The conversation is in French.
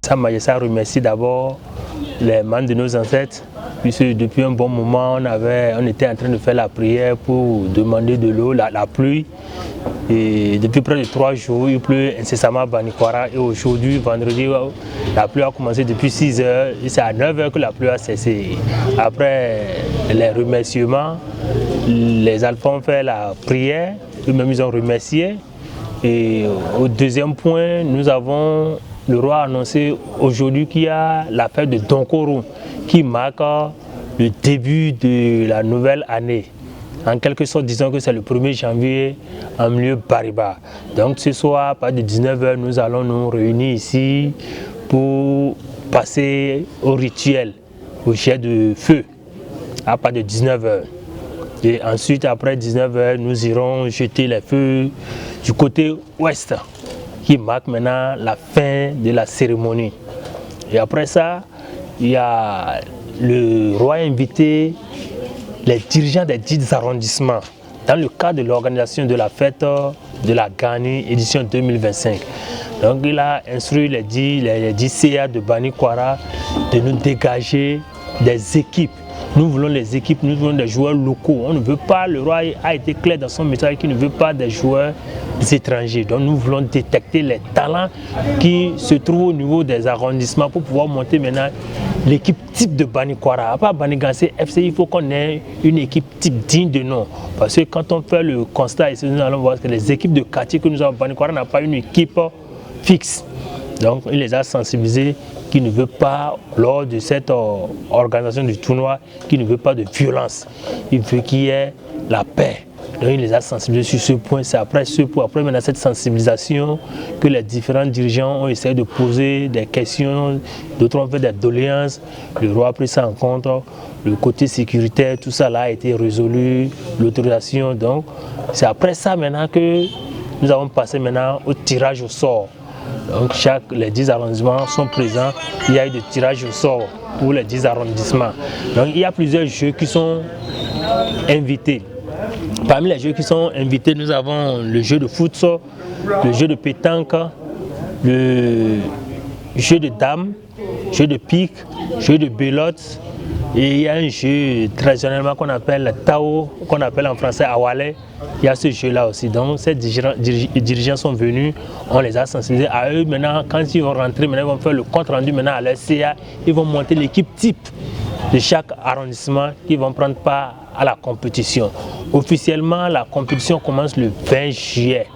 Sa Majesté a remercié d'abord les membres de nos ancêtres, puisque depuis un bon moment, on était en train de faire la prière pour demander de l'eau, la pluie. Et depuis près de 3 jours, il pleut incessamment à Banikwara. Et aujourd'hui, vendredi, la pluie a commencé depuis 6 heures. Et c'est à 9 heures que la pluie a cessé. Après les remerciements, les alphas ont fait la prière. Eux-mêmes, ils ont remercié. Et au deuxième point, le roi a annoncé aujourd'hui qu'il y a la fête de Donkoro qui marque le début de la nouvelle année. En quelque sorte, disons que c'est le 1er janvier en milieu Bariba. Donc ce soir, à partir de 19 h, nous allons nous réunir ici pour passer au rituel, au jet de feu, à partir de 19 h. Et ensuite, après 19 h, nous irons jeter les feux du côté ouest, qui marque maintenant la fin de la cérémonie. Et après ça, il y a le roi invité les dirigeants des 10 arrondissements dans le cadre de l'organisation de la fête de la Gani édition 2025. Donc il a instruit les 10 CA de Banikwara de nous dégager des équipes. Nous voulons les équipes, nous voulons des joueurs locaux. On ne veut pas, le roi a été clair dans son message qu'il ne veut pas des joueurs étrangers. Donc nous voulons détecter les talents qui se trouvent au niveau des arrondissements pour pouvoir monter maintenant l'équipe type de Banikwara. À part Banigansé FC, il faut qu'on ait une équipe type digne de nom. Parce que quand on fait le constat ici, nous allons voir que les équipes de quartier que nous avons, Banikwara n'a pas une équipe fixe. Donc il les a sensibilisés qui ne veut pas, lors de cette organisation du tournoi, qui ne veut pas de violence. Il veut qu'il y ait la paix. Donc il les a sensibilisés sur ce point. C'est après maintenant cette sensibilisation que les différents dirigeants ont essayé de poser des questions, d'autres ont fait des doléances. Le roi a pris ça en compte. Le côté sécuritaire, tout ça là a été résolu, l'autorisation. Donc c'est après ça maintenant que nous avons passé maintenant au tirage au sort. Donc les 10 arrondissements sont présents, il y a eu des tirages au sort pour les 10 arrondissements. Donc il y a plusieurs jeux qui sont invités. Parmi les jeux qui sont invités, nous avons le jeu de foot, le jeu de pétanque, le jeu de dames, jeu de pique, jeu de belote. Et il y a un jeu traditionnellement qu'on appelle Tao, qu'on appelle en français Awale. Il y a ce jeu-là aussi. Donc ces dirigeants sont venus, on les a sensibilisés à eux. Maintenant, quand ils vont rentrer, maintenant, ils vont faire le compte rendu maintenant à leur CA. Ils vont monter l'équipe type de chaque arrondissement qui vont prendre part à la compétition. Officiellement, la compétition commence le 20 juillet.